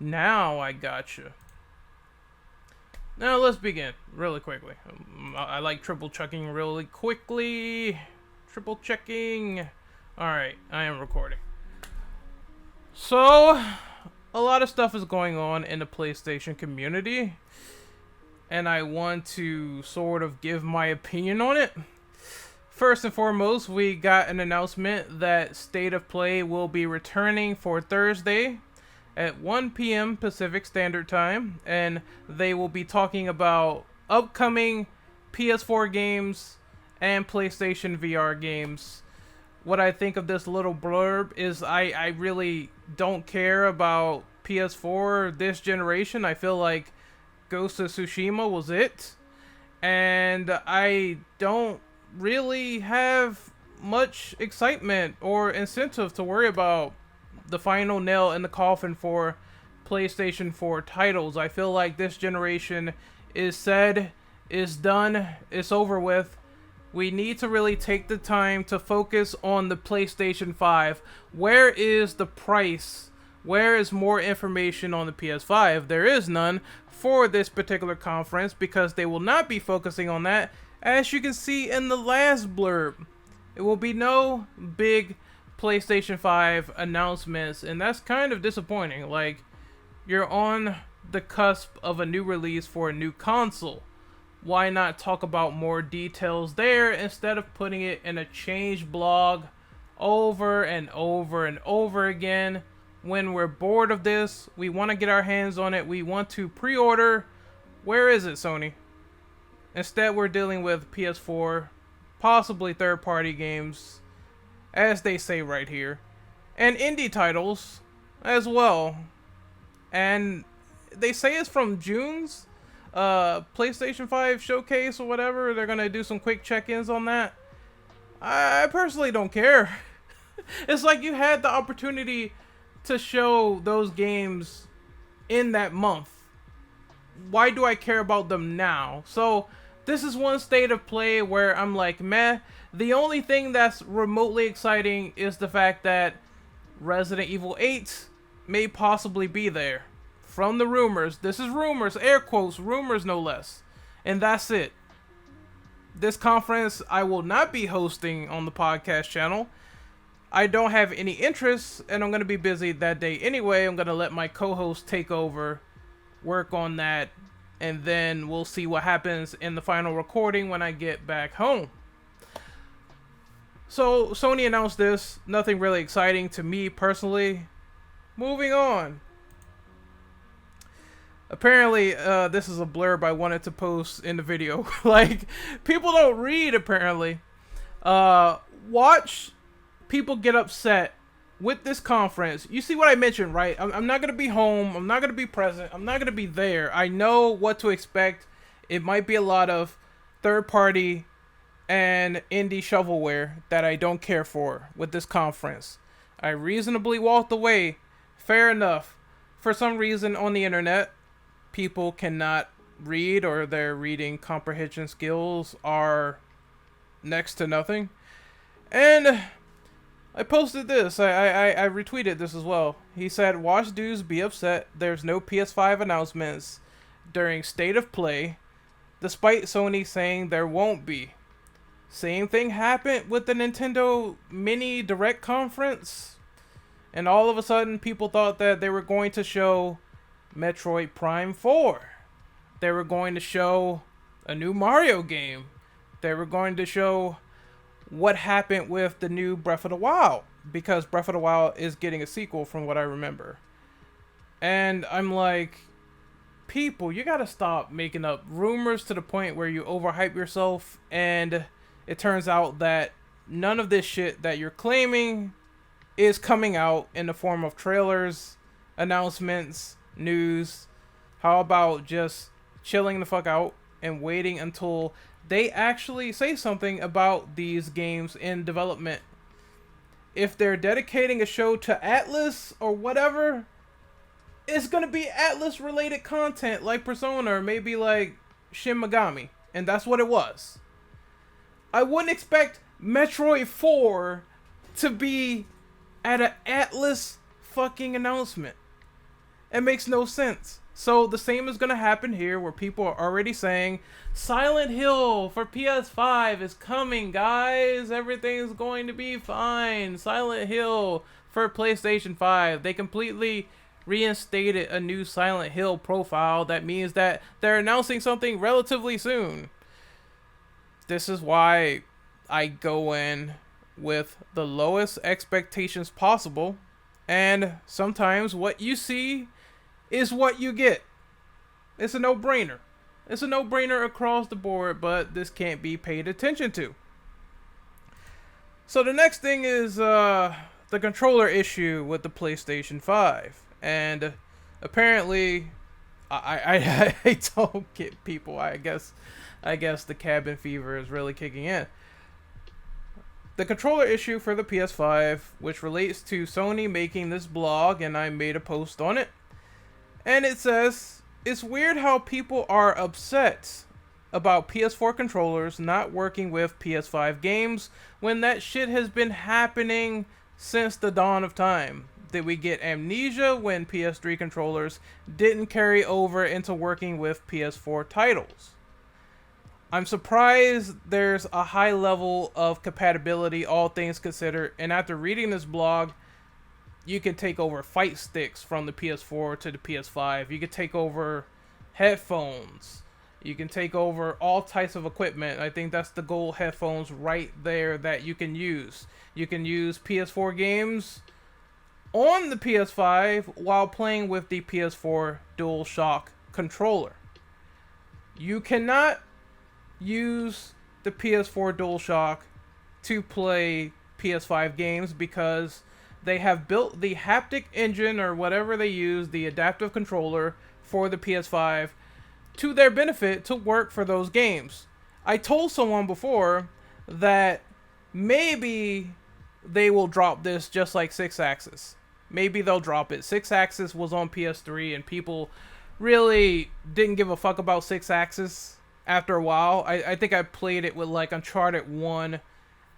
Now I gotcha. Now let's begin really quickly. I like triple checking really quickly. Triple checking. Alright, I am recording. So, a lot of stuff is going on in the PlayStation community, and I want to sort of give my opinion on it. First and foremost, we got an announcement that State of Play will be returning for Thursday at 1 p.m. Pacific Standard Time, and they will be talking about upcoming PS4 games and PlayStation VR games. What I think of this little blurb is I really don't care about PS4 this generation. I feel like Ghost of Tsushima was it, and I don't really have much excitement or incentive to worry about the final nail in the coffin for PlayStation 4 titles. I feel like this generation is said, is done, it's over with. We need to really take the time to focus on the PlayStation 5. Where is the price? Where is more information on the PS5? There is none for this particular conference because they will not be focusing on that. As you can see in the last blurb, it will be no big PlayStation 5 announcements, and that's kind of disappointing. Like, you're on the cusp of a new release for a new console. Why not talk about more details there instead of putting it in a change blog over and over and over again? When we're bored of this, we want to get our hands on it, we want to pre-order. Where is it, Sony? Instead, we're dealing with PS4, possibly third-party games, as they say right here, and indie titles as well. And they say it's from June's PlayStation 5 showcase or whatever. They're gonna do some quick check-ins on that. I personally don't care. It's like you had the opportunity to show those games in that month. Why do I care about them now? So this is one State of Play where I'm like, meh. The only thing that's remotely exciting is the fact that Resident Evil 8 may possibly be there. From the rumors. This is rumors, air quotes, rumors no less. And that's it. This conference I will not be hosting on the podcast channel. I don't have any interest, and I'm going to be busy that day anyway. I'm going to let my co-host take over, work on that, and then we'll see what happens in the final recording when I get back home. So, Sony announced this. Nothing really exciting to me personally. Moving on. Apparently, this is a blurb I wanted to post in the video. Like, people don't read, apparently. Watch people get upset with this conference. You see what I mentioned, right? I'm not going to be home. I'm not going to be present. I'm not going to be there. I know what to expect. It might be a lot of third-party and indie shovelware that I don't care for with this conference. I reasonably walked away. Fair enough. For some reason on the internet, people cannot read, or their reading comprehension skills are next to nothing. And I posted this. I retweeted this as well. He said, "Watch dudes be upset there's no PS5 announcements during State of Play, despite Sony saying there won't be." Same thing happened with the Nintendo Mini Direct conference. And all of a sudden, people thought that they were going to show Metroid Prime 4. They were going to show a new Mario game. They were going to show what happened with the new Breath of the Wild, because Breath of the Wild is getting a sequel from what I remember. And I'm like, people, you gotta stop making up rumors to the point where you overhype yourself, and it turns out that none of this shit that you're claiming is coming out in the form of trailers, announcements, news. How about just chilling the fuck out and waiting until they actually say something about these games in development? If they're dedicating a show to Atlas or whatever, it's gonna be Atlas related content like Persona or maybe like Shin Megami, and that's what it was. I wouldn't expect Metroid 4 to be at an Atlas fucking announcement. It makes no sense. So the same is going to happen here, where people are already saying Silent Hill for PS5 is coming, guys. Everything's going to be fine. Silent Hill for PlayStation 5. They completely reinstated a new Silent Hill profile. That means that they're announcing something relatively soon. This is why I go in with the lowest expectations possible, and sometimes what you see is what you get. It's a no-brainer. It's a no-brainer across the board, but this can't be paid attention to. So the next thing is the controller issue with the PlayStation 5. And apparently, I don't get people. I guess the cabin fever is really kicking in. The controller issue for the PS5, which relates to Sony making this blog, and I made a post on it. And it says, it's weird how people are upset about PS4 controllers not working with PS5 games when that shit has been happening since the dawn of time. Did we get amnesia when PS3 controllers didn't carry over into working with PS4 titles? I'm surprised there's a high level of compatibility, all things considered, and after reading this blog, you can take over fight sticks from the PS4 to the PS5. You can take over headphones. You can take over all types of equipment. I think that's the gold headphones right there that you can use. You can use PS4 games on the PS5 while playing with the PS4 DualShock controller. You cannot use the PS4 DualShock to play PS5 games because they have built the haptic engine or whatever they use, the adaptive controller for the PS5, to their benefit to work for those games. I told someone before that maybe they will drop this just like 6-Axis. Maybe they'll drop it. 6-Axis was on PS3 and people really didn't give a fuck about 6-Axis after a while. I think I played it with like Uncharted 1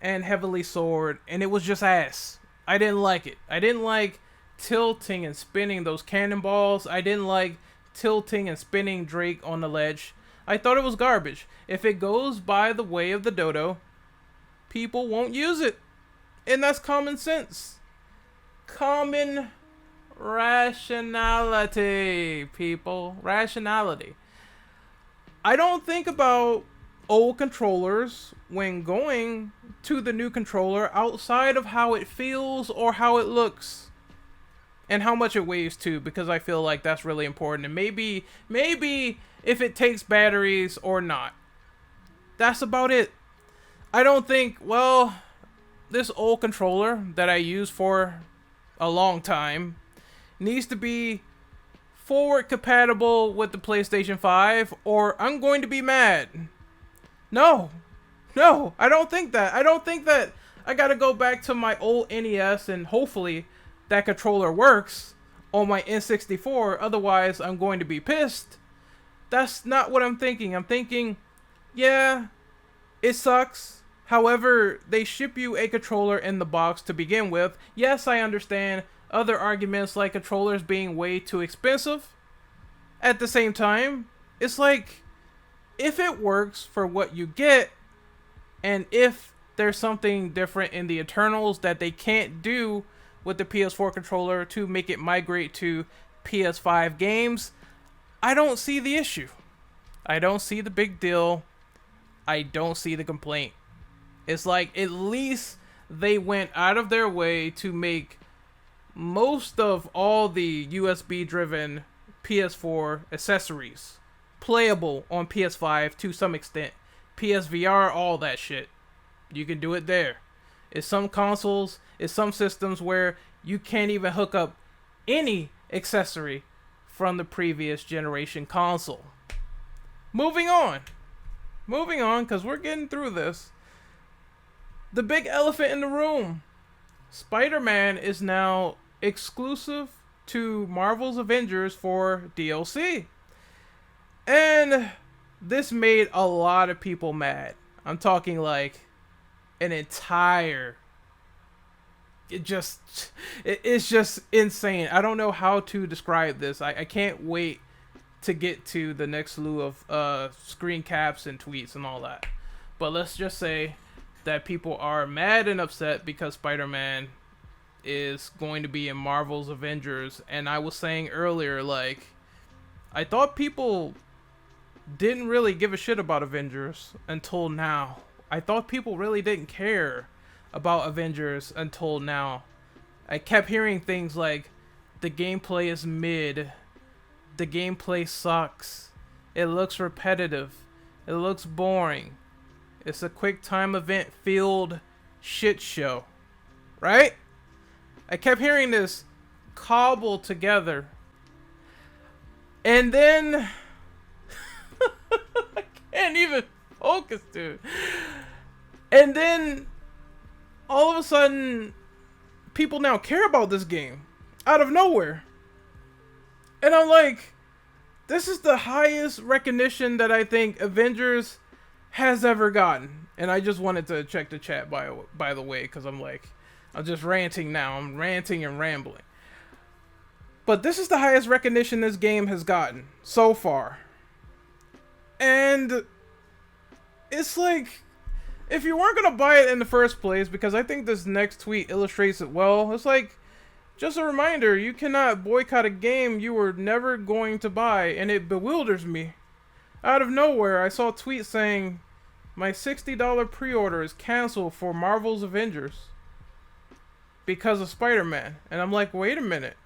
and Heavenly Sword, and it was just ass. I didn't like it. I didn't like tilting and spinning those cannonballs. I didn't like tilting and spinning Drake on the ledge. I thought it was garbage. If it goes by the way of the dodo, people won't use it. And that's common sense. Common rationality, people. Rationality. I don't think about old controllers when going to the new controller outside of how it feels or how it looks. And how much it weighs too, because I feel like that's really important. And maybe if it takes batteries or not. That's about it. I don't think, well, this old controller that I use for a long time needs to be forward compatible with the PlayStation 5 or I'm going to be mad. No, I don't think that. I don't think that I gotta go back to my old NES and hopefully that controller works on my N64. Otherwise, I'm going to be pissed. That's not what I'm thinking. I'm thinking, yeah, it sucks. However, they ship you a controller in the box to begin with. Yes, I understand other arguments like controllers being way too expensive. At the same time, it's like, if it works for what you get, and if there's something different in the internals that they can't do with the PS4 controller to make it migrate to PS5 games, I don't see the issue. I don't see the big deal. I don't see the complaint. It's like, at least they went out of their way to make most of all the USB-driven PS4 accessories playable on PS5 to some extent. PSVR, all that shit. You can do it there. It's some consoles, it's some systems where you can't even hook up any accessory from the previous generation console. Moving on, because we're getting through this. The big elephant in the room. Spider-Man is now exclusive to Marvel's Avengers for DLC. And this made a lot of people mad. I'm talking like an entire it's just insane. I don't know how to describe this. I can't wait to get to the next slew of screen caps and tweets and all that. But let's just say that people are mad and upset because Spider-Man is going to be in Marvel's Avengers. And I was saying earlier, like, I thought people didn't really give a shit about Avengers until now. I thought people really didn't care about Avengers until now. I kept hearing things like, the gameplay is mid, the gameplay sucks, it looks repetitive, it looks boring, it's a quick time event filled shit show, right? I kept hearing this cobbled together, and then I can't even focus, dude. And then all of a sudden, people now care about this game out of nowhere. And I'm like, this is the highest recognition that I think Avengers has ever gotten. And I just wanted to check the chat by the way, because I'm just ranting now. I'm ranting and rambling. But this is the highest recognition this game has gotten so far. And it's like, if you weren't going to buy it in the first place, because I think this next tweet illustrates it well, it's like, just a reminder, you cannot boycott a game you were never going to buy, and it bewilders me. Out of nowhere, I saw a tweet saying, my $60 pre-order is canceled for Marvel's Avengers because of Spider-Man. And I'm like, wait a minute.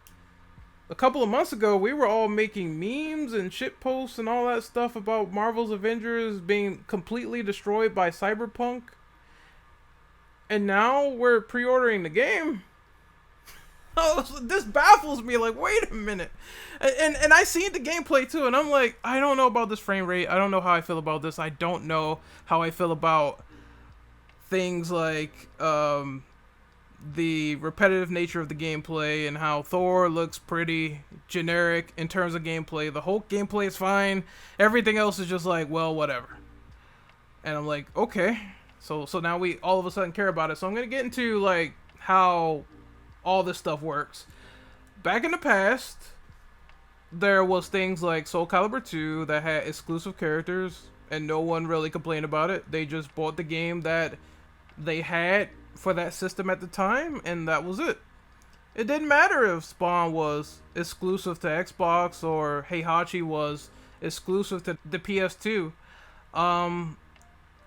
A couple of months ago, we were all making memes and shit posts and all that stuff about Marvel's Avengers being completely destroyed by Cyberpunk. And now we're pre-ordering the game. Oh, this baffles me. Like, wait a minute. And I seen the gameplay too, and I'm like, I don't know about this frame rate. I don't know how I feel about this. I don't know how I feel about things like the repetitive nature of the gameplay and how Thor looks pretty generic in terms of gameplay. The Hulk gameplay is fine. Everything else is just like, well, whatever. And I'm like, okay. So now we all of a sudden care about it. So I'm going to get into like how all this stuff works. Back in the past, there was things like Soul Calibur 2 that had exclusive characters and no one really complained about it. They just bought the game that they had for that system at the time, and that was it. It didn't matter if Spawn was exclusive to Xbox or Heihachi was exclusive to the PS2.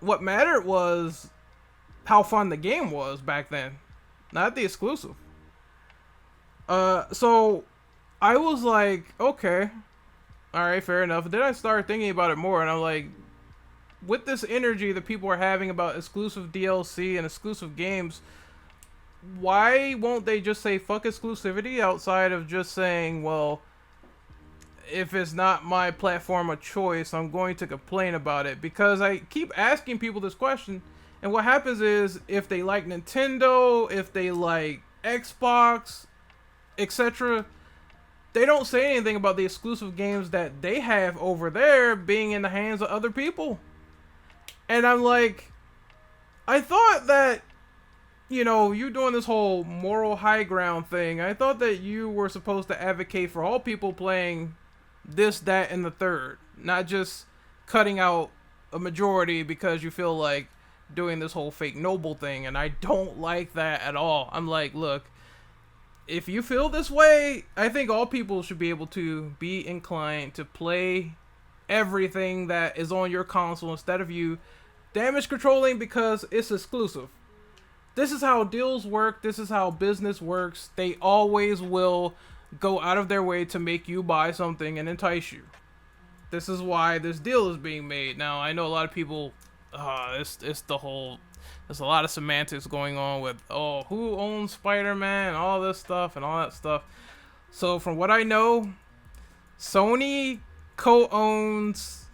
What mattered was how fun the game was back then, not the exclusive. So I was like, okay, alright, fair enough. Then I started thinking about it more, and I'm like, with this energy that people are having about exclusive DLC and exclusive games, why won't they just say fuck exclusivity outside of just saying, well, if it's not my platform of choice, I'm going to complain about it? Because I keep asking people this question, and what happens is, if they like Nintendo, if they like Xbox, etc., they don't say anything about the exclusive games that they have over there being in the hands of other people. And I'm like, I thought that, you know, you doing this whole moral high ground thing, I thought that you were supposed to advocate for all people playing this, that, and the third, not just cutting out a majority because you feel like doing this whole fake noble thing. And I don't like that at all. I'm like, look, if you feel this way, I think all people should be able to be inclined to play everything that is on your console instead of you damage controlling because it's exclusive. This is how deals work. This is how business works. They always will go out of their way to make you buy something and entice you. This is why this deal is being made. Now, I know a lot of people, it's the whole, there's a lot of semantics going on with, oh, who owns Spider-Man, all this stuff and all that stuff. So from what I know, Sony co-owns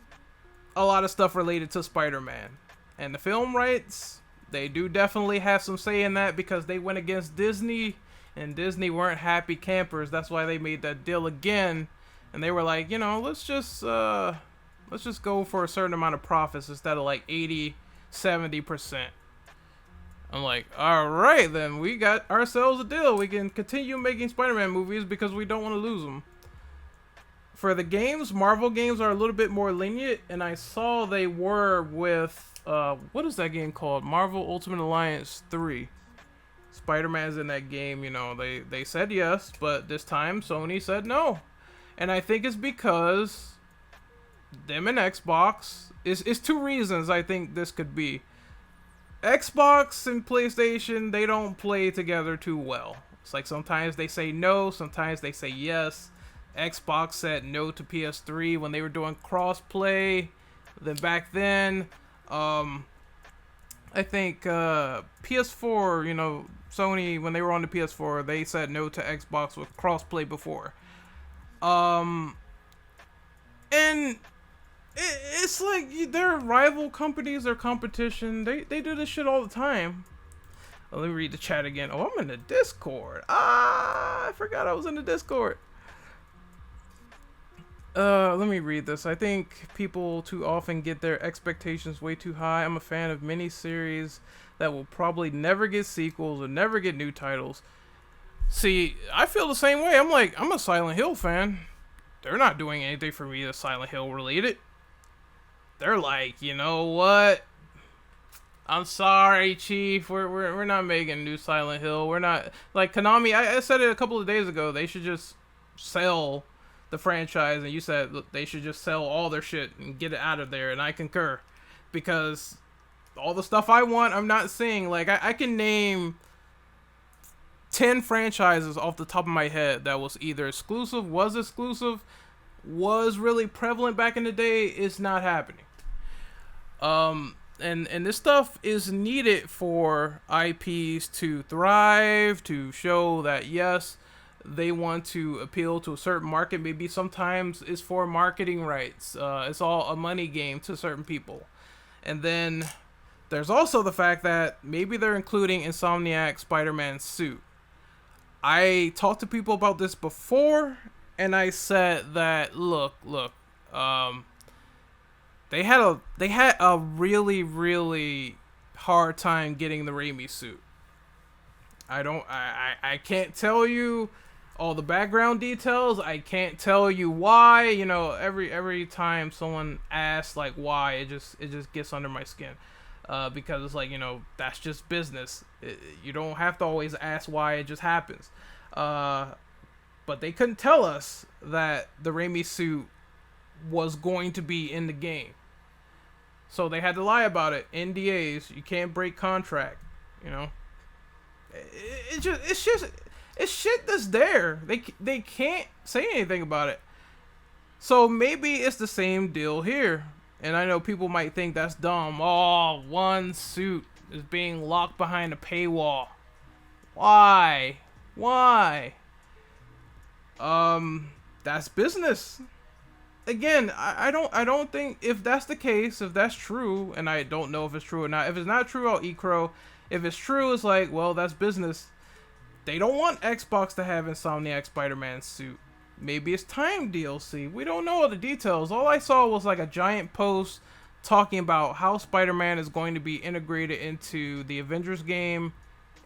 a lot of stuff related to Spider-Man. And the film rights, they do definitely have some say in that because they went against Disney, and Disney weren't happy campers. That's why they made that deal again. And they were like, you know, let's just go for a certain amount of profits instead of like 80, 70%. I'm like, all right, then we got ourselves a deal. We can continue making Spider-Man movies because we don't want to lose them. For the games, Marvel games are a little bit more lenient, and I saw they were with, what is that game called? Marvel Ultimate Alliance 3. Spider-Man's in that game, you know, they said yes, but this time Sony said no. And I think it's because them and Xbox, is two reasons I think this could be. Xbox and PlayStation, they don't play together too well. It's like sometimes they say no, sometimes they say yes. Xbox said no to PS3 when they were doing cross-play. Then back then, I think PS4, you know, Sony, when they were on the PS4, they said no to Xbox with cross-play before. And it's like they're rival companies, they're competition. They do this shit all the time. Oh, let me read the chat again. Oh, I'm in the Discord. I forgot I was in the Discord. Let me read this. I think people too often get their expectations way too high. I'm a fan of miniseries that will probably never get sequels or never get new titles. See, I feel the same way. I'm a Silent Hill fan. They're not doing anything for me that's Silent Hill related. They're like, you know what? I'm sorry, Chief. We're not making new Silent Hill. We're not like Konami. I said it a couple of days ago. They should just sell the franchise, and you said they should just sell all their shit and get it out of there, and I concur, because all the stuff I want, I'm not seeing. Like, I can name 10 franchises off the top of my head that was either exclusive, was really prevalent back in the day. It's not happening. And this stuff is needed for IPs to thrive, to show that yes, they want to appeal to a certain market. Maybe sometimes it's for marketing rights. It's all a money game to certain people. And then there's also the fact that maybe they're including Insomniac Spider-Man suit. I talked to people about this before, and I said that look, they had a really hard time getting the Raimi suit. I can't tell you all the background details. I can't tell you why. You know, every time someone asks like why, it just gets under my skin. Because it's like, you know, that's just business. You don't have to always ask why, it just happens. But they couldn't tell us that the Raimi suit was going to be in the game. So they had to lie about it. NDAs, you can't break contract, you know. It's shit that's there. They can't say anything about it. So maybe it's the same deal here. And I know people might think that's dumb. Oh, one suit is being locked behind a paywall. Why? That's business. Again, I don't think, if that's the case, if that's true, and I don't know if it's true or not. If it's not true, I'll eat crow. If it's true, it's like, well, that's business. They don't want Xbox to have Insomniac Spider-Man suit. Maybe it's time DLC. We don't know all the details. All I saw was like a giant post talking about how Spider-Man is going to be integrated into the Avengers game,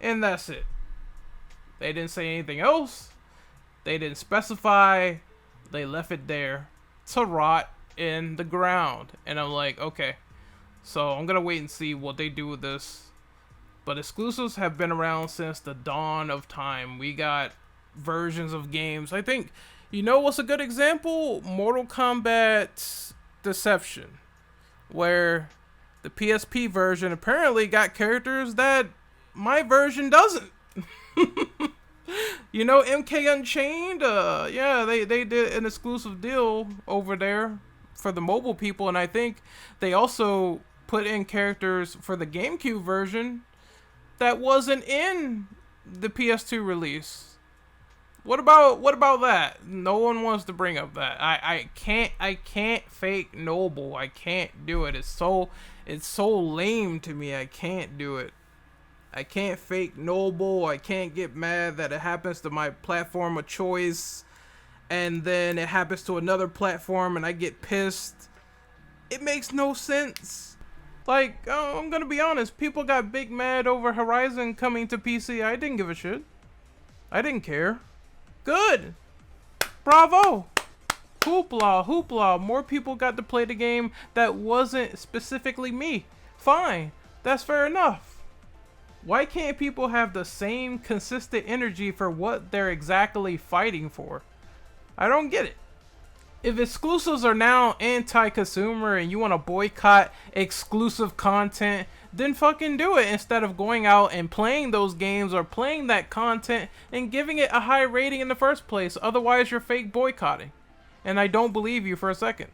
and that's it. They didn't say anything else. They didn't specify. They left it there to rot in the ground. And I'm like, okay, so I'm gonna wait and see what they do with this. But exclusives have been around since the dawn of time. We got versions of games. I think, you know what's a good example? Mortal Kombat Deception, where the PSP version apparently got characters that my version doesn't. You know, MK Unchained, yeah, they did an exclusive deal over there for the mobile people, and I think they also put in characters for the GameCube version that wasn't in the PS2 release. What about that? No one wants to bring up that. I can't fake Noble. I can't do it. It's so lame to me. I can't do it. I can't fake Noble. I can't get mad that it happens to my platform of choice, and then it happens to another platform and I get pissed. It makes no sense. Like, I'm gonna be honest, people got big mad over Horizon coming to PC. I didn't give a shit. I didn't care. Good. Bravo. Hoopla, hoopla. More people got to play the game that wasn't specifically me. Fine. That's fair enough. Why can't people have the same consistent energy for what they're exactly fighting for? I don't get it. If exclusives are now anti-consumer and you want to boycott exclusive content, then fucking do it instead of going out and playing those games or playing that content and giving it a high rating in the first place. Otherwise, you're fake boycotting. And I don't believe you for a second.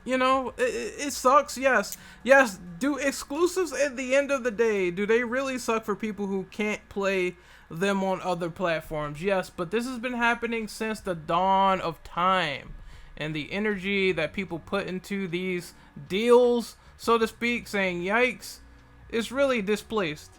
You know, it sucks, yes. Yes, do exclusives at the end of the day, do they really suck for people who can't play them on other platforms? Yes, but this has been happening since the dawn of time. And the energy that people put into these deals, so to speak, saying yikes, is really displaced.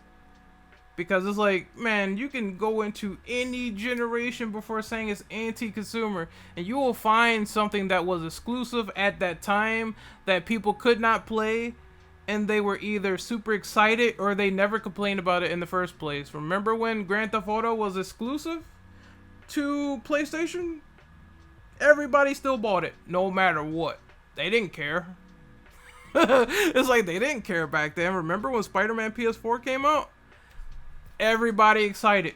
Because it's like, man, you can go into any generation before saying it's anti-consumer, and you will find something that was exclusive at that time that people could not play, and they were either super excited or they never complained about it in the first place. Remember when Grand Theft Auto was exclusive to PlayStation? Everybody still bought it, no matter what. They didn't care. It's like they didn't care back then. Remember when Spiderman PS4 came out? Everybody excited.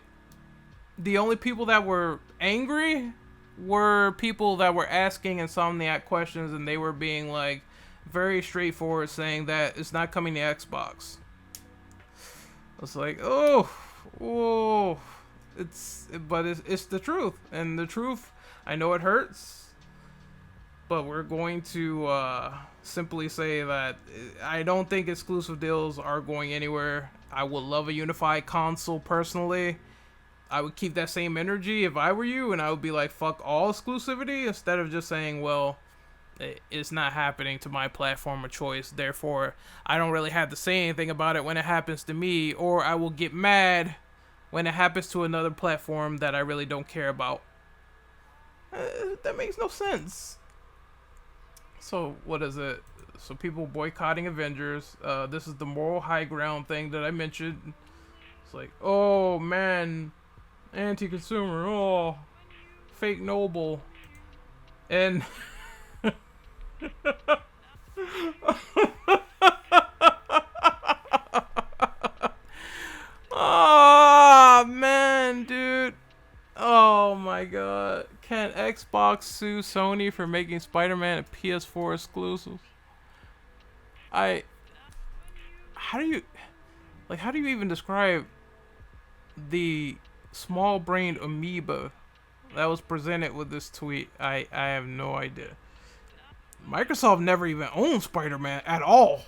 The only people that were angry were people that were asking Insomniac questions, and they were being like very straightforward, saying that it's not coming to Xbox. It's like, oh, it's the truth, and the truth, I know it hurts, but we're going to simply say that I don't think exclusive deals are going anywhere. I would love a unified console personally. I would keep that same energy if I were you, and I would be like, fuck all exclusivity, instead of just saying, well, it's not happening to my platform of choice, therefore I don't really have to say anything about it when it happens to me, or I will get mad when it happens to another platform that I really don't care about. That makes no sense. So what is it? So people boycotting Avengers. This is the moral high ground thing that I mentioned. It's like, oh man, anti-consumer, oh, fake noble, and oh man, dude. Oh my god. Can Xbox sue Sony for making Spider-Man a PS4 exclusive? How do you even describe the small-brained amoeba that was presented with this tweet? I have no idea. Microsoft never even owned Spider-Man at all.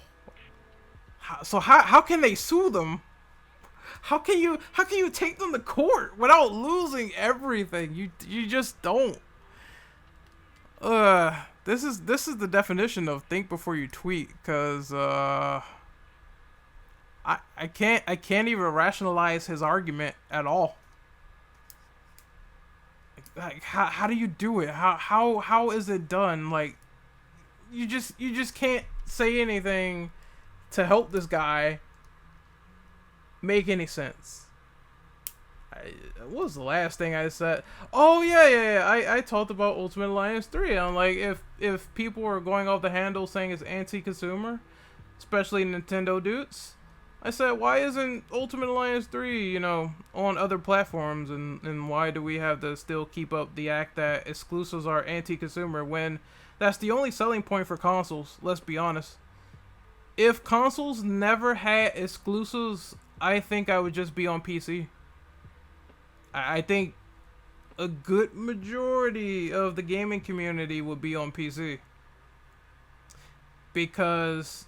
So how can they sue them? How can you take them to court without losing everything? You just don't. This is the definition of think before you tweet, cause I can't even rationalize his argument at all. Like how do you do it? How is it done? Like you just can't say anything to help this guy make any sense. What was the last thing I said? Oh yeah. I talked about Ultimate Alliance 3. I'm like, if people are going off the handle saying it's anti-consumer, especially Nintendo dudes, I said, why isn't Ultimate Alliance 3, on other platforms, and why do we have to still keep up the act that exclusives are anti-consumer when that's the only selling point for consoles? Let's be honest. If consoles never had exclusives, I think I would just be on PC. I think a good majority of the gaming community would be on PC. Because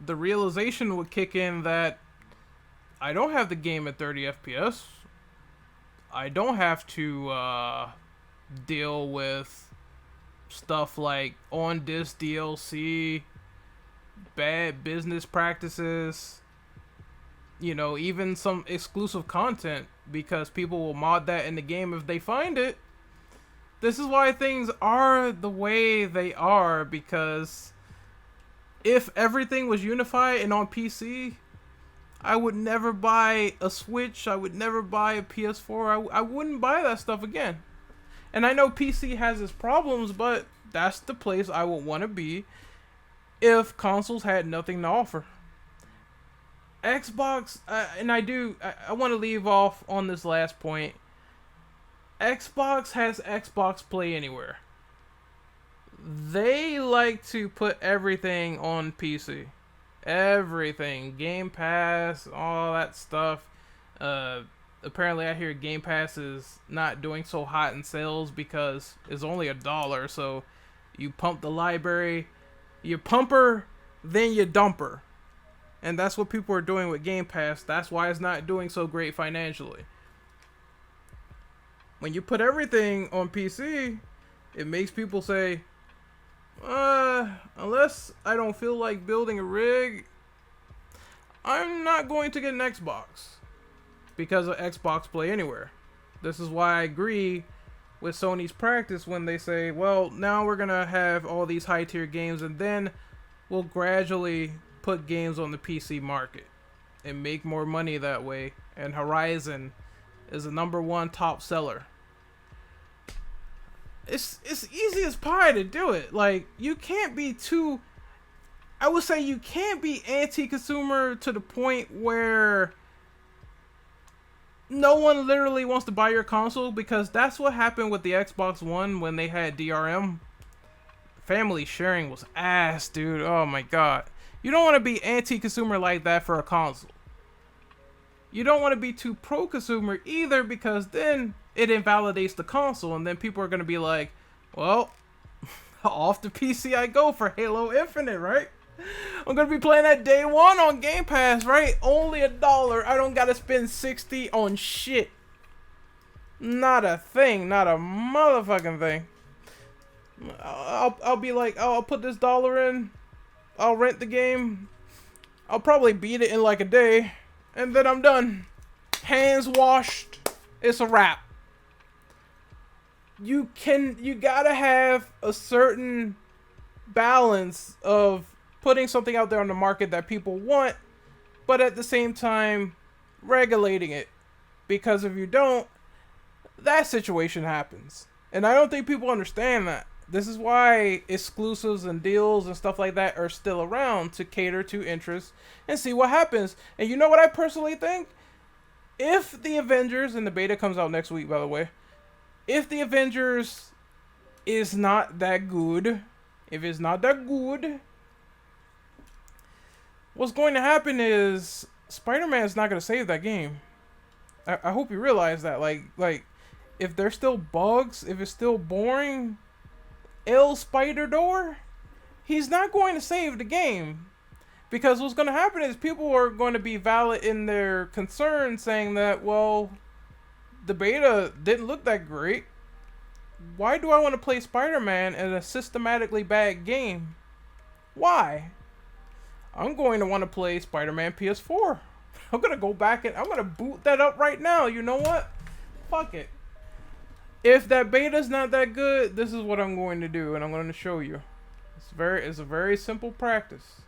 the realization would kick in that I don't have the game at 30 FPS. I don't have to deal with stuff like on-disc DLC, bad business practices, even some exclusive content, because people will mod that in the game if they find it. This is why things are the way they are, because If everything was unified and on PC, I would never buy a Switch. I would never buy a PS4. I wouldn't buy that stuff again. And I know PC has its problems, but that's the place I would want to be if consoles had nothing to offer. Xbox, and I want to leave off on this last point. Xbox has Xbox Play Anywhere. They like to put everything on PC. Everything. Game Pass, all that stuff. Apparently I hear Game Pass is not doing so hot in sales because it's only $1, so you pump the library, you pumper, then you dumper. And that's what people are doing with Game Pass. That's why it's not doing so great financially. When you put everything on PC, it makes people say, unless I don't feel like building a rig, I'm not going to get an Xbox because of Xbox Play Anywhere. This is why I agree with Sony's practice when they say, well, now we're going to have all these high-tier games and then we'll gradually put games on the PC market and make more money that way. And Horizon is the #1 top seller. It's easy as pie to do it. Like, you can't be too... I would say you can't be anti-consumer to the point where no one literally wants to buy your console, because that's what happened with the Xbox One when they had DRM. Family sharing was ass, dude. Oh my god. You don't want to be anti-consumer like that for a console. You don't want to be too pro-consumer either, because then it invalidates the console, and then people are going to be like, well, off the PC I go for Halo Infinite, right? I'm going to be playing that day one on Game Pass, right? Only $1. I don't got to spend $60 on shit. Not a thing. Not a motherfucking thing. I'll be like, oh, I'll put this $1 in. I'll rent the game. I'll probably beat it in like a day. And then I'm done. Hands washed. It's a wrap. You gotta have a certain balance of putting something out there on the market that people want, but at the same time regulating it. Because if you don't, that situation happens. And I don't think people understand that. This is why exclusives and deals and stuff like that are still around, to cater to interests and see what happens. And you know what I personally think? If the Avengers, and the beta comes out next week, by the way, if the Avengers is not that good, what's going to happen is Spider-Man is not going to save that game. I hope you realize that. Like, if there's still bugs, if it's still boring, El Spider-Door, he's not going to save the game. Because what's going to happen is people are going to be valid in their concerns, saying that, well, the beta didn't look that great. Why do I want to play Spider-Man in a systematically bad game? Why? I'm going to want to play Spider-Man PS4. I'm going to go back and I'm going to boot that up right now. You know what? Fuck it. If that beta's not that good, this is what I'm going to do, and I'm going to show you. It's a very simple practice.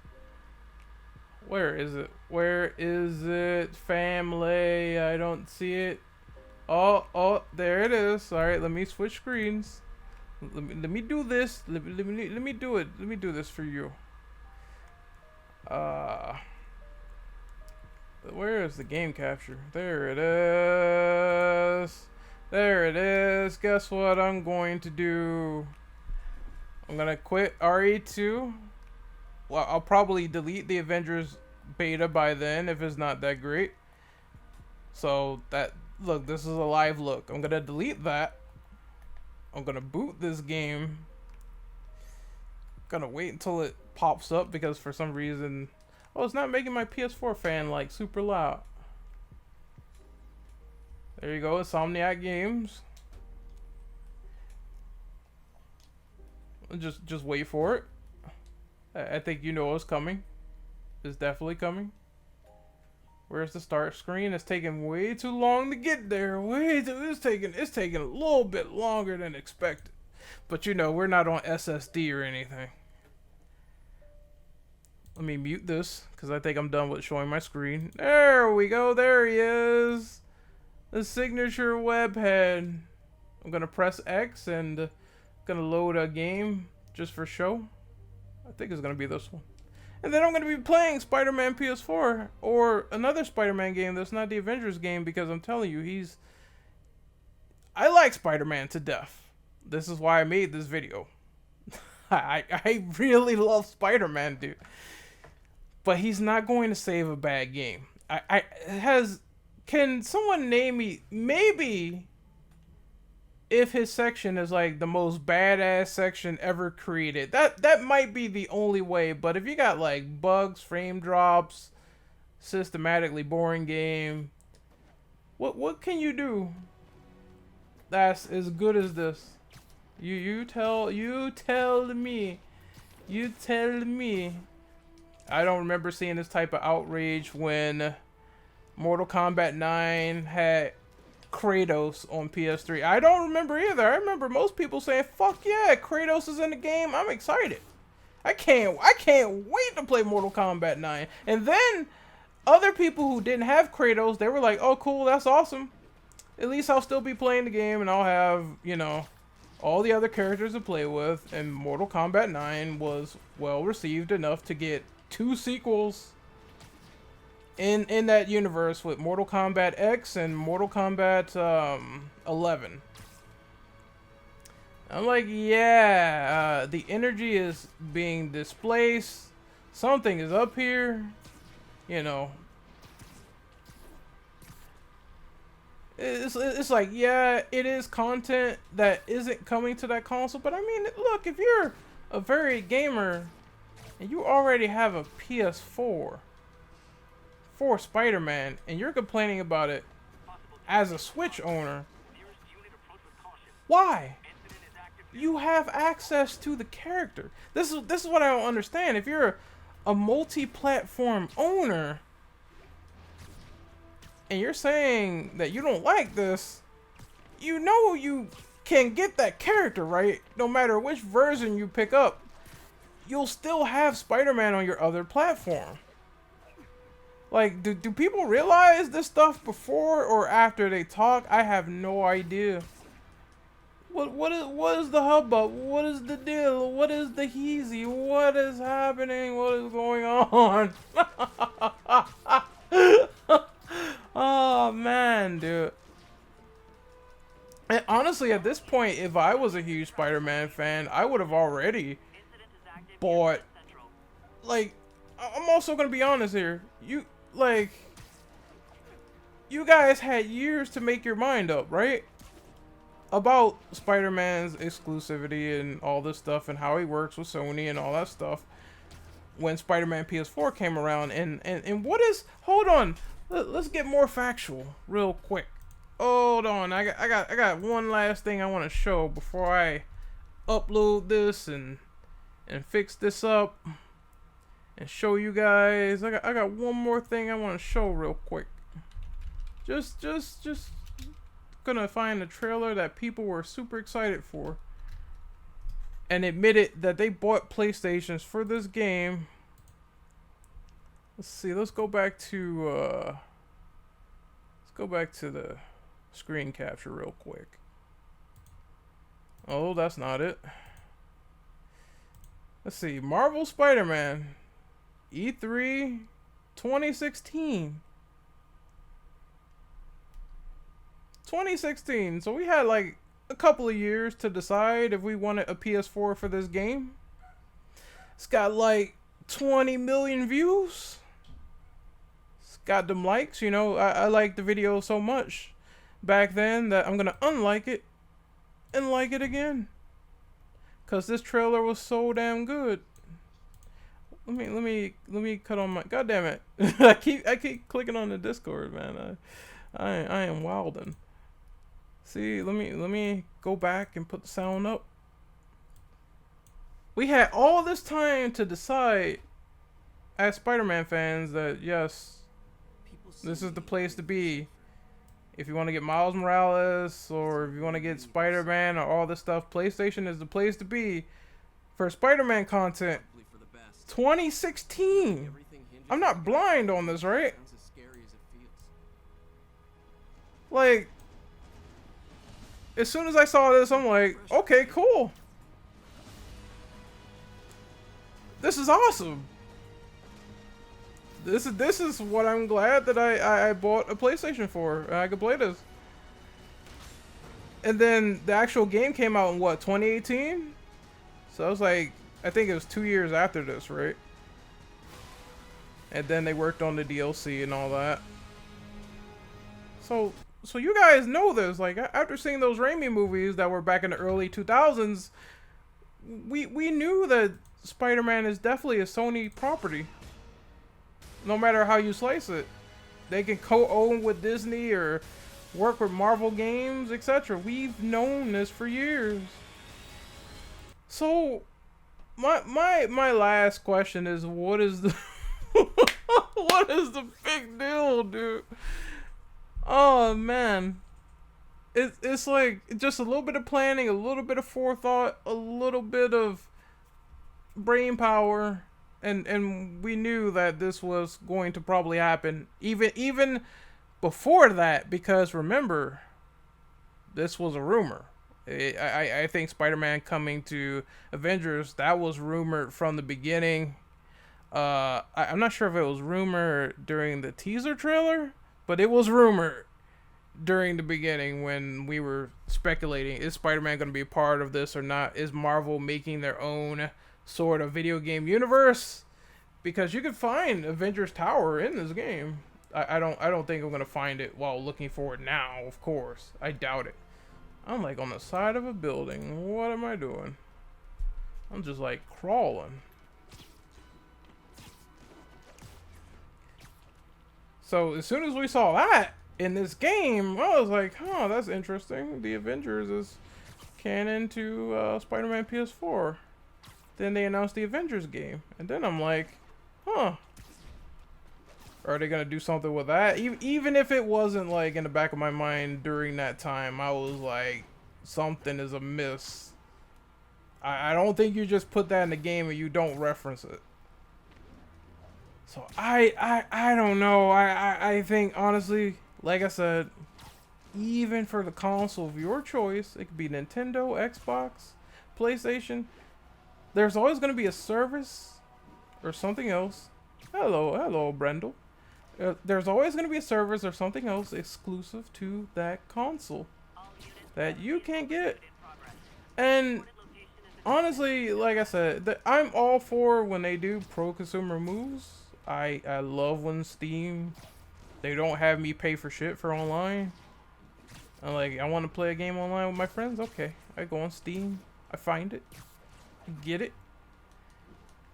Where is it? Where is it? Family. I don't see it. Oh, there it is. All right, let me switch screens. Let me do this. Let me do it. Let me do this for you. Where is the game capture? There it is. There it is. Guess what I'm going to do? I'm gonna quit RE2. Well, I'll probably delete the Avengers beta by then if it's not that great. So that, look, this is a live look. I'm gonna delete that. I'm gonna boot this game. Gonna wait until it pops up because for some reason, oh, it's not making my PS4 fan like super loud. There you go, Insomniac Games. Just wait for it. I think you know it's coming. It's definitely coming. Where's the start screen? It's taking way too long to get there. It's taking a little bit longer than expected. But you know, we're not on SSD or anything. Let me mute this because I think I'm done with showing my screen. There we go. There he is. The signature webhead. I'm gonna press X and gonna load a game just for show. I think it's gonna be this one. And then I'm gonna be playing Spider-Man PS4 or another Spider-Man game that's not the Avengers game, because I'm telling you, I like Spider-Man to death. This is why I made this video. I really love Spider-Man, dude. But he's not going to save a bad game. Can someone name me, maybe, if his section is like the most badass section ever created? That might be the only way. But if you got like bugs, frame drops, systematically boring game, what can you do that's as good as this? You tell me. I don't remember seeing this type of outrage when Mortal Kombat 9 had Kratos on PS3. I don't remember either. I remember most people saying, "Fuck yeah, Kratos is in the game. I'm excited. I can't wait to play Mortal Kombat 9." And then other people who didn't have Kratos, they were like, "Oh, cool, that's awesome. At least I'll still be playing the game and I'll have, you know, all the other characters to play with." And Mortal Kombat 9 was well received enough to get 2 sequels in that universe, with Mortal Kombat X and Mortal Kombat 11. I'm like, yeah, the energy is being displaced. Something is up here, you know. It's like, yeah, it is content that isn't coming to that console. But I mean, look, if you're a very gamer and you already have a PS4 for Spider-Man and you're complaining about it as a Switch owner, why? You have access to the character. This is what I don't understand. If you're a multi-platform owner and you're saying that you don't like this, you know you can get that character, right? No matter which version you pick up, you'll still have Spider-Man on your other platform. Like, do people realize this stuff before or after they talk? I have no idea. What is the hubbub? What is the deal? What is the heezy? What is happening? What is going on? Oh man, dude. And honestly, at this point, if I was a huge Spider-Man fan, I would have already bought. Like, I'm also gonna be honest here. You guys had years to make your mind up, right? About Spider-Man's exclusivity and all this stuff and how he works with Sony and all that stuff when Spider-Man PS4 came around. And what is, hold on, let's get more factual real quick. Hold on, I got one last thing I want to show before I upload this and fix this up and show you guys. I got one more thing I want to show real quick. Just gonna find a trailer that people were super excited for and admitted that they bought PlayStations for this game. Let's see, let's go back to the screen capture real quick. Oh, that's not it. Let's see, Marvel Spider-Man E3 2016. 2016. So we had like a couple of years to decide if we wanted a PS4 for this game. It's got like 20 million views. It's got them likes, you know. I liked the video so much back then that I'm gonna unlike it and like it again, cause this trailer was so damn good. Let me cut on my, god damn it. I keep clicking on the Discord, man. I am wildin'. See, let me go back and put the sound up. We had all this time to decide as Spider-Man fans that yes, this is the place to be. If you want to get Miles Morales or if you want to get Spider-Man or all this stuff, PlayStation is the place to be for Spider-Man content. 2016. I'm not blind on this, right? Like, as soon as I saw this, I'm like, okay, cool. This is awesome. This is what I'm glad that I bought a PlayStation for. And I could play this. And then the actual game came out in what, 2018? So I was like, I think it was 2 years after this, right? And then they worked on the DLC and all that. So you guys know this. Like, after seeing those Raimi movies that were back in the early 2000s, we knew that Spider-Man is definitely a Sony property. No matter how you slice it. They can co-own with Disney or work with Marvel games, etc. We've known this for years. So my last question is, what is the what is the big deal, dude? Oh man. It's like just a little bit of planning, a little bit of forethought, a little bit of brain power, and we knew that this was going to probably happen even before that, because remember, this was a rumor. I think Spider-Man coming to Avengers, that was rumored from the beginning. I'm not sure if it was rumored during the teaser trailer, but it was rumored during the beginning when we were speculating, is Spider-Man going to be a part of this or not? Is Marvel making their own sort of video game universe? Because you could find Avengers Tower in this game. I don't think I'm gonna find it while looking for it now, of course. I doubt it. I'm like on the side of a building. What am I doing? I'm just like crawling. So as soon as we saw that in this game, I was like, huh, that's interesting. The Avengers is canon to Spider-Man PS4. Then they announced the Avengers game. And then I'm like, huh. Are they going to do something with that? Even if it wasn't like in the back of my mind during that time, I was like, something is amiss. I don't think you just put that in the game and you don't reference it. So I don't know. I think honestly, like I said, even for the console of your choice, it could be Nintendo, Xbox, PlayStation, there's always going to be a service or something else. Hello, Brendel. There's always going to be a service or something else exclusive to that console that you can't get. And honestly, like I said, I'm all for when they do pro-consumer moves. I love when Steam, they don't have me pay for shit for online. I'm like, I want to play a game online with my friends. Okay, I go on Steam. I find it. I get it.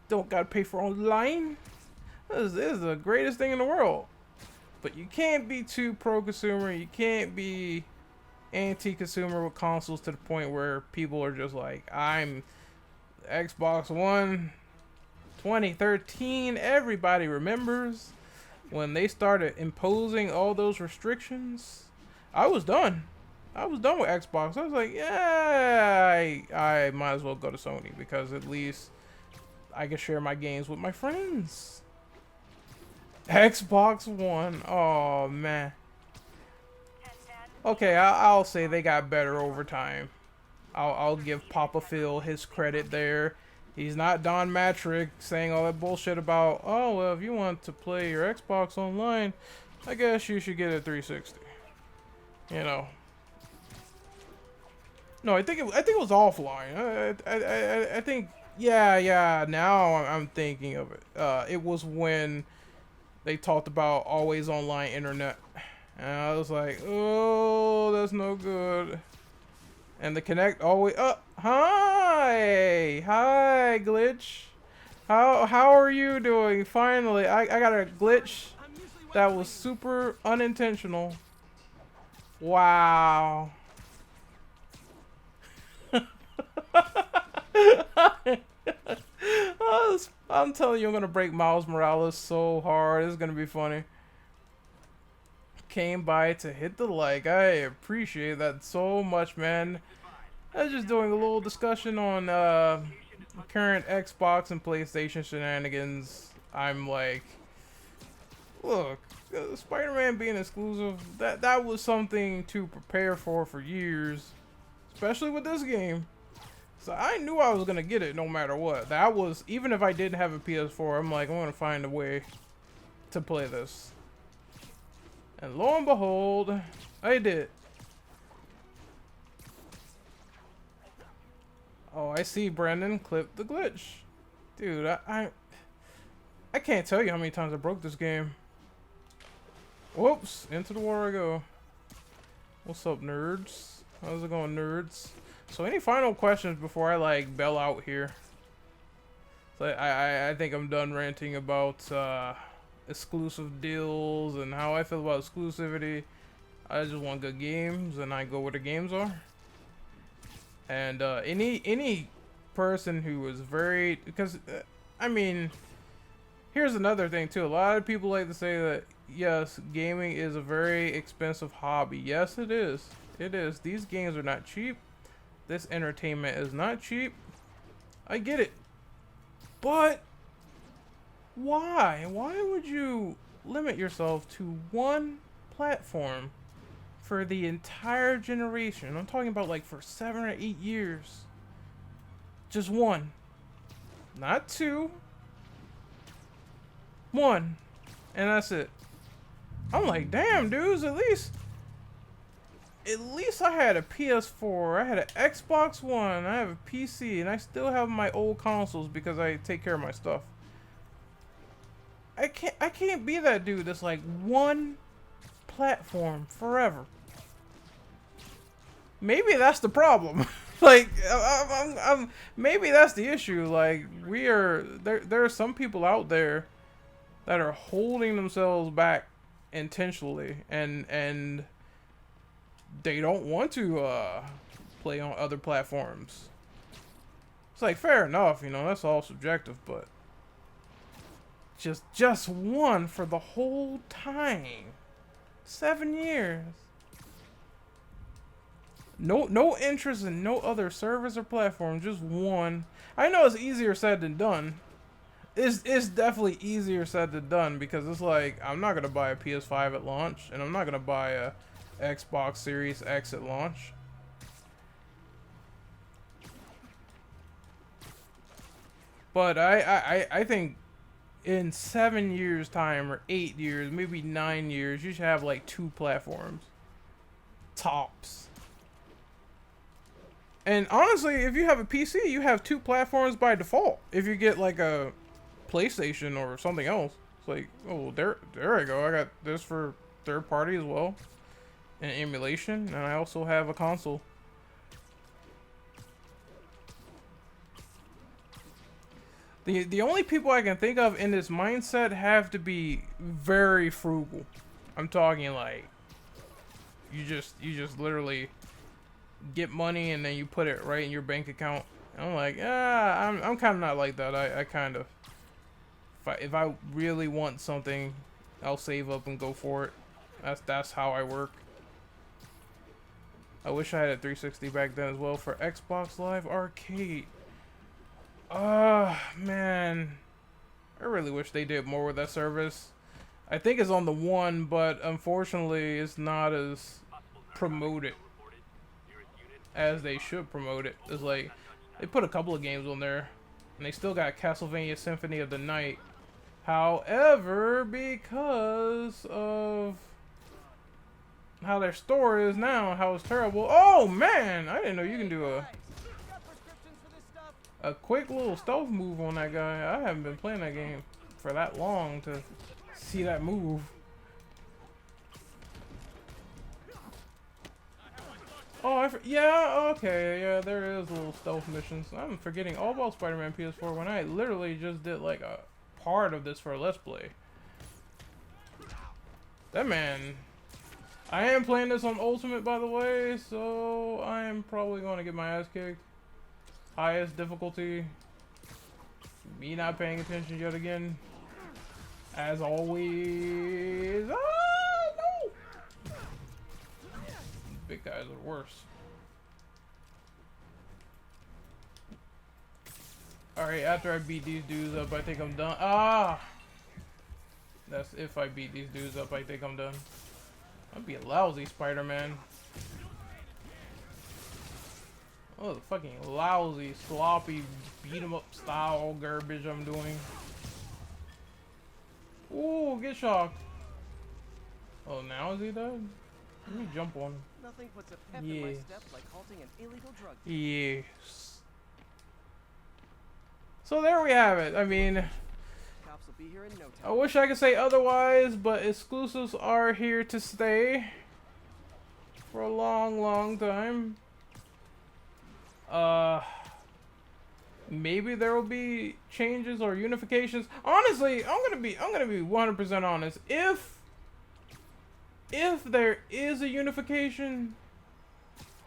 Don't gotta pay for online. This is the greatest thing in the world. But you can't be too pro-consumer. You can't be anti-consumer with consoles to the point where people are just like, I'm Xbox One 2013. Everybody remembers when they started imposing all those restrictions. I was done. I was done with Xbox. I was like, yeah, I might as well go to Sony because at least I can share my games with my friends. Xbox One. Oh, man. Okay, I'll say they got better over time. I'll give Papa Phil his credit there. He's not Don Matrick saying all that bullshit about, oh, well, if you want to play your Xbox online, I guess you should get a 360. You know. No, I think it was offline. I think, yeah, now I'm thinking of it. It was when they talked about always online internet. And I was like, oh, that's no good. And the Kinect always, hi Glitch. How are you doing? Finally, I got a glitch that was super unintentional. Wow. I'm telling you, I'm gonna break Miles Morales so hard. It's gonna be funny. Came by to hit the like. I appreciate that so much, man. I was just doing a little discussion on current Xbox and PlayStation shenanigans, I'm like, look, Spider-Man being exclusive, that was something to prepare for years, especially with this game. So I knew I was gonna get it no matter what. That was, even if I didn't have a PS4, I'm like, I'm gonna find a way to play this. And lo and behold, I did. Oh, I see, Brandon. Clip the glitch. Dude, I can't tell you how many times I broke this game. Whoops, into the water I go. What's up, nerds? How's it going, nerds? So any final questions before I like bail out here? So I think I'm done ranting about exclusive deals and how I feel about exclusivity. I just want good games and I go where the games are. And any person who is very, because I mean, here's another thing too. A lot of people like to say that yes, gaming is a very expensive hobby. Yes, it is. It is. These games are not cheap. This entertainment is not cheap. I get it. But why? Why would you limit yourself to one platform for the entire generation? I'm talking about like for 7 or 8 years. Just one. Not two. One. And that's it. I'm like, damn, dudes, at least I had a PS4, I had an Xbox One, I have a PC, and I still have my old consoles because I take care of my stuff. I can't be that dude that's like one platform forever. Maybe that's the problem. Like, maybe that's the issue. Like, there are some people out there that are holding themselves back intentionally, and they don't want to play on other platforms. It's like, fair enough, you know, that's all subjective, but just one for the whole time. 7 years. No interest in no other service or platform, just one. I know it's easier said than done. It's definitely easier said than done, because it's like, I'm not gonna buy a PS5 at launch, and I'm not gonna buy a Xbox Series X at launch. But I think in 7 years time, or 8 years, maybe 9 years, you should have like 2 platforms. Tops. And honestly, if you have a PC, you have 2 platforms by default. If you get like a PlayStation or something else. It's like, oh, there I go. I got this for third party as well. And emulation, and I also have a console. The only people I can think of in this mindset have to be very frugal. I'm talking like you just literally get money and then you put it right in your bank account. And I'm like, I'm kind of not like that. I kind of, if I really want something, I'll save up and go for it. That's how I work. I wish I had a 360 back then as well for Xbox Live Arcade. Man. I really wish they did more with that service. I think it's on the One, but unfortunately it's not as promoted as they should promote it. It's like, they put a couple of games on there, and they still got Castlevania Symphony of the Night. However, because of how their store is now, how it's terrible. Oh man, I didn't know you can do a quick little stealth move on that guy. I haven't been playing that game for that long to see that move. Oh, yeah, okay, yeah, there is little stealth missions. I'm forgetting all about Spider-Man PS4 when I literally just did like a part of this for a Let's Play. That man. I am playing this on Ultimate, by the way, so I am probably going to get my ass kicked. Highest difficulty. Me not paying attention yet again. As always. Ah, no! Big guys are worse. Alright, after I beat these dudes up, I think I'm done. Ah! That's if I beat these dudes up, I think I'm done. I'd be a lousy Spider-Man. Oh, the fucking lousy, sloppy, beat-em-up style garbage I'm doing. Ooh, get shocked. Oh, now is he dead? Let me jump on him. Nothing puts a pep in my step like halting an illegal drug. Yes. So there we have it. I mean, Cops will be here in no time. I wish I could say otherwise, but exclusives are here to stay for a long, long time. Maybe there will be changes or unifications. Honestly, I'm gonna be 100% honest. If there is a unification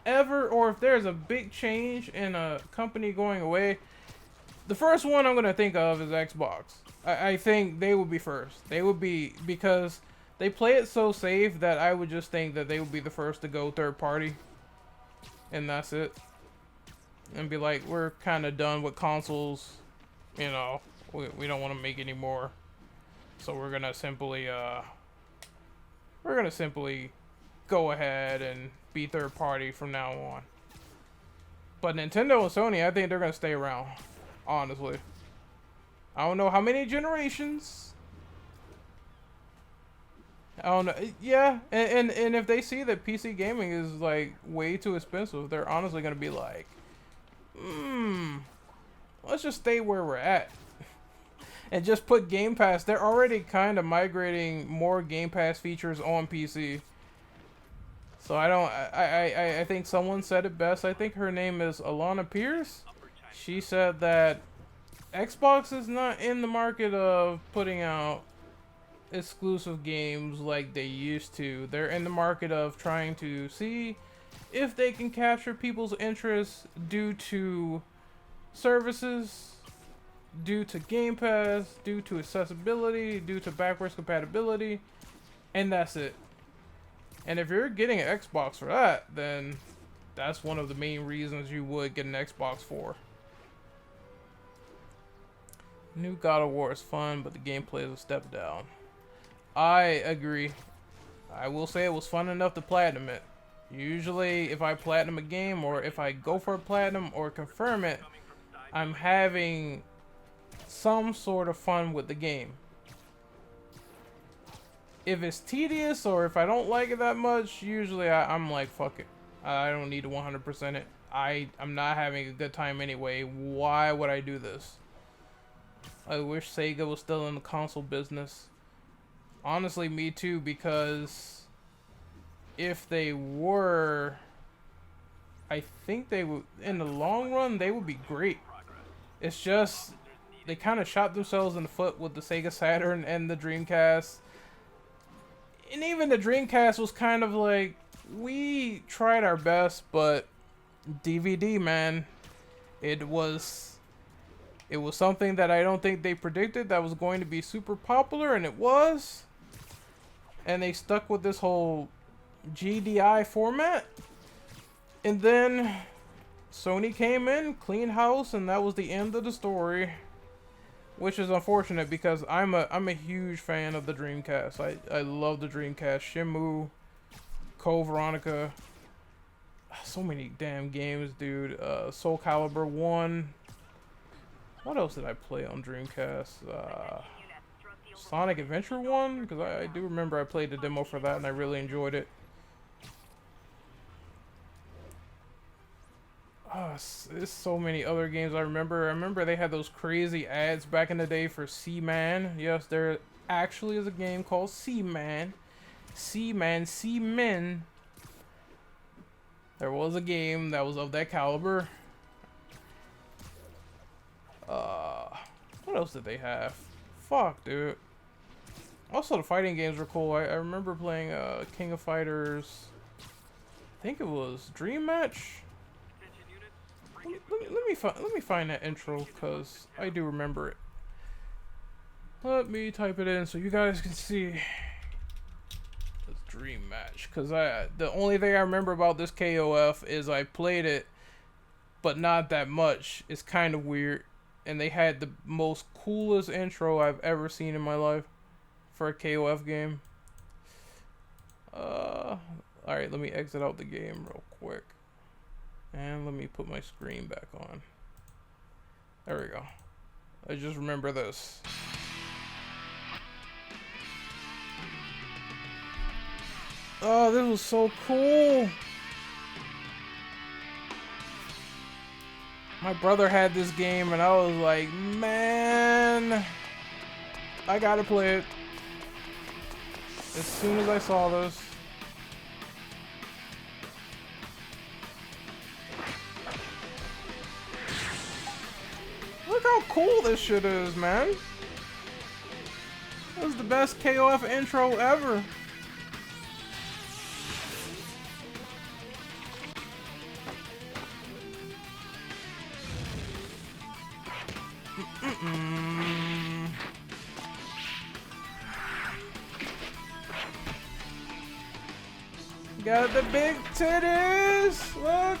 ever, or if there's a big change in a company going away, the first one I'm gonna think of is Xbox. I think they would be first. They would be, because they play it so safe that I would just think that they would be the first to go third party, and that's it. And be like, we're kind of done with consoles, you know, we don't want to make any more, so we're gonna simply go ahead and be third party from now on. But Nintendo and Sony, I think they're gonna stay around, honestly. I don't know how many generations. I don't know. Yeah, and if they see that PC gaming is like way too expensive, they're honestly gonna be like, let's just stay where we're at and just put Game Pass. They're already kind of migrating more Game Pass features on PC. So I think someone said it best. I think her name is Alana Pierce. She said that Xbox is not in the market of putting out exclusive games like they used to. They're in the market of trying to see if they can capture people's interest due to services, due to Game Pass, due to accessibility, due to backwards compatibility, and that's it. And if you're getting an Xbox for that, then that's one of the main reasons you would get an Xbox for. New God of War is fun, but the gameplay is a step down. I agree. I will say it was fun enough to platinum it. Usually, if I platinum a game, or if I go for a platinum or confirm it, I'm having some sort of fun with the game. If it's tedious, or if I don't like it that much, usually I'm like, fuck it. I don't need to 100% it. I'm not having a good time anyway. Why would I do this? I wish Sega was still in the console business. Honestly, me too, because if they were, I think they would, in the long run, they would be great. It's just, they kind of shot themselves in the foot with the Sega Saturn and the Dreamcast. And even the Dreamcast was kind of like, we tried our best, but DVD, man, it was something that I don't think they predicted that was going to be super popular, and it was. And they stuck with this whole GDI format. And then Sony came in, clean house, and that was the end of the story. Which is unfortunate, because I'm a huge fan of the Dreamcast. I love the Dreamcast. Shenmue, Code Veronica. So many damn games, dude. Soul Calibur 1. What else did I play on Dreamcast? Sonic Adventure 1? Because I do remember I played the demo for that and I really enjoyed it. There's so many other games I remember. I remember they had those crazy ads back in the day for Seaman. Yes, there actually is a game called Seaman. Seamen. There was a game that was of that caliber. What else did they have? Fuck, dude. Also, the fighting games were cool. I remember playing King of Fighters. I think it was Dream Match. Let me find that intro, because I do remember it. Let me type it in so you guys can see. It's Dream Match, because the only thing I remember about this KOF is I played it, but not that much. It's kind of weird. and they had the most coolest intro I've ever seen in my life for a KOF game. Alright, let me exit out the game real quick. And let me put my screen back on. There we go. I just remember this. Oh, this was so cool. My brother had this game and I was like, man, I gotta play it. As soon as I saw this. Look how cool this shit is, man. This is the best KOF intro ever. Got the big titties! Look!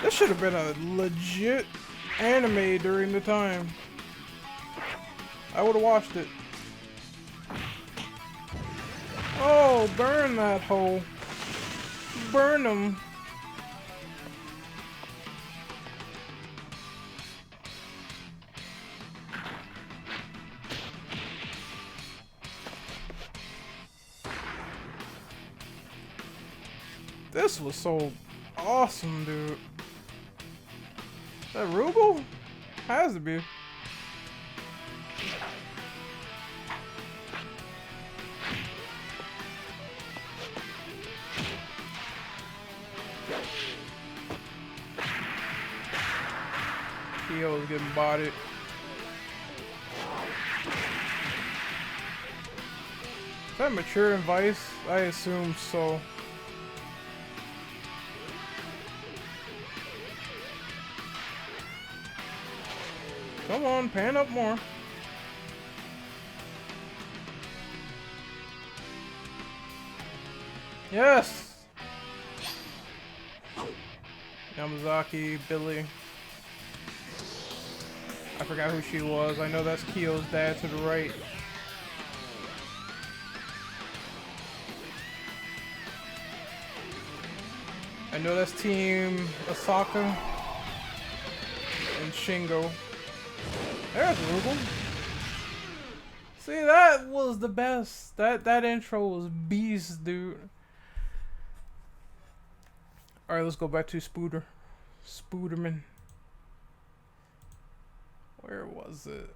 This should have been a legit anime during the time. I would have watched it. Oh, burn that hole. Burn them. This was so awesome, dude. That Rugal? Has to be. Kyo is getting bodied. Is that mature in Vice? I assume so. Come on, pan up more. Yes! Yamazaki, Billy. I forgot who she was. I know that's Kyo's dad to the right. I know that's Team Asaka and Shingo. There's Rugal. See, that was the best. That intro was beast, dude. Alright, let's go back to Spiderman. Where was it?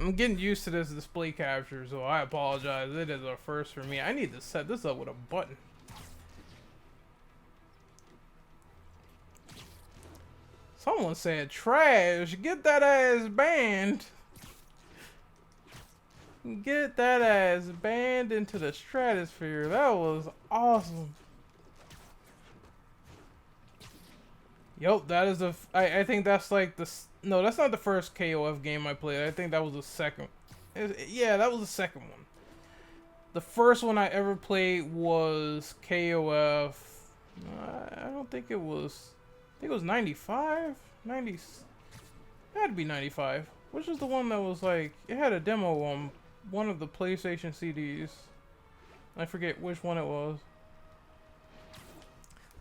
I'm getting used to this display capture, so I apologize. It is a first for me. I need to set this up with a button. Someone said trash. Get that ass banned. Get that ass banned into the stratosphere. That was awesome. Yup, that is the. I think that's like the. No, that's not the first KOF game I played. I think that was the second. Yeah, that was the second one. The first one I ever played was KOF. I don't think it was. I think it was 95? 90. It had to be 95. Which is the one that was like, it had a demo on one of the PlayStation CDs. I forget which one it was.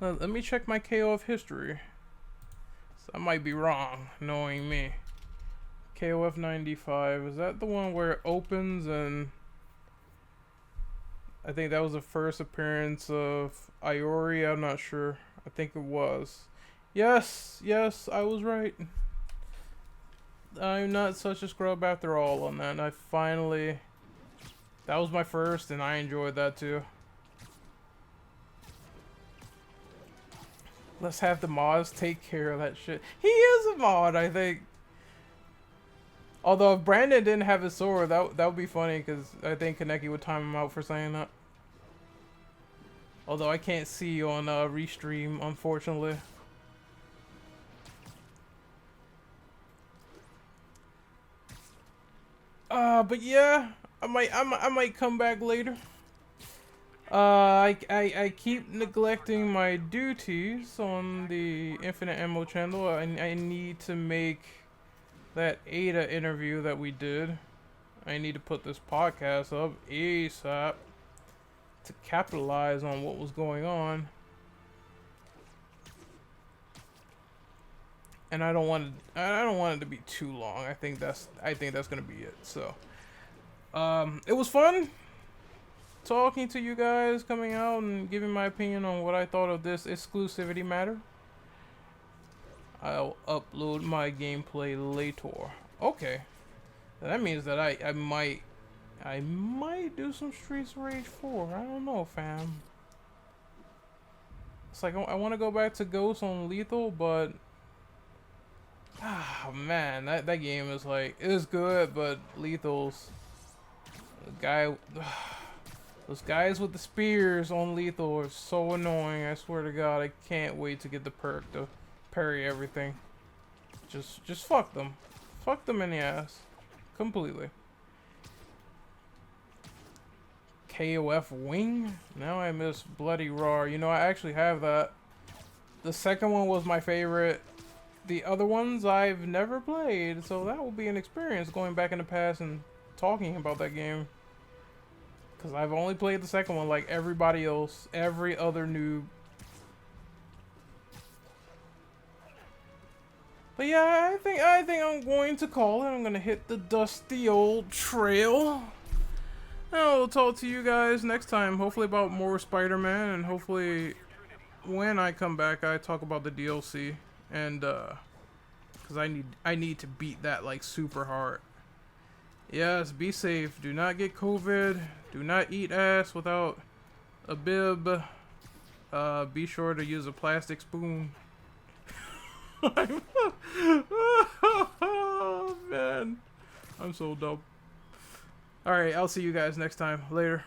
Now, let me check my KOF history. So I might be wrong, knowing me. KOF 95, is that the one where it opens and... I think that was the first appearance of Iori, I'm not sure. I think it was. Yes, I was right. I'm not such a scrub after all on that. I finally... That was my first, and I enjoyed that too. Let's have the mods take care of that shit. He is a mod, I think. Although if Brandon didn't have his sword, that would be funny, because I think Kaneki would time him out for saying that. Although I can't see you on Restream, unfortunately. But yeah, I might come back later. I keep neglecting my duties on the Infinite Ammo channel. I need to make that Ada interview that we did. I need to put this podcast up ASAP to capitalize on what was going on. And I don't want it to be too long. I think that's gonna be it. So, it was fun talking to you guys, coming out and giving my opinion on what I thought of this exclusivity matter. I'll upload my gameplay later. Okay, that means that I might do some Streets Rage 4. I don't know, fam. It's like I want to go back to Ghost on Lethal, but man, that game is like, it is good, but Lethal's the guy. Those guys with the spears on Lethal are so annoying. I swear to God, I can't wait to get the perk to parry everything. Just fuck them. Fuck them in the ass. Completely. KOF Wing? Now I miss Bloody Roar. You know, I actually have that. The second one was my favorite. The other ones I've never played, so that will be an experience going back in the past and talking about that game. Because I've only played the second one like everybody else, every other noob. But yeah, I think I'm going to call it. I'm going to hit the dusty old trail. And I'll talk to you guys next time. Hopefully about more Spider-Man. And hopefully when I come back, I talk about the DLC. And, because I need to beat that like super hard. Yes, be safe. Do not get COVID. Do not eat ass without a bib. Be sure to use a plastic spoon. Oh, man. I'm so dumb. Alright, I'll see you guys next time. Later.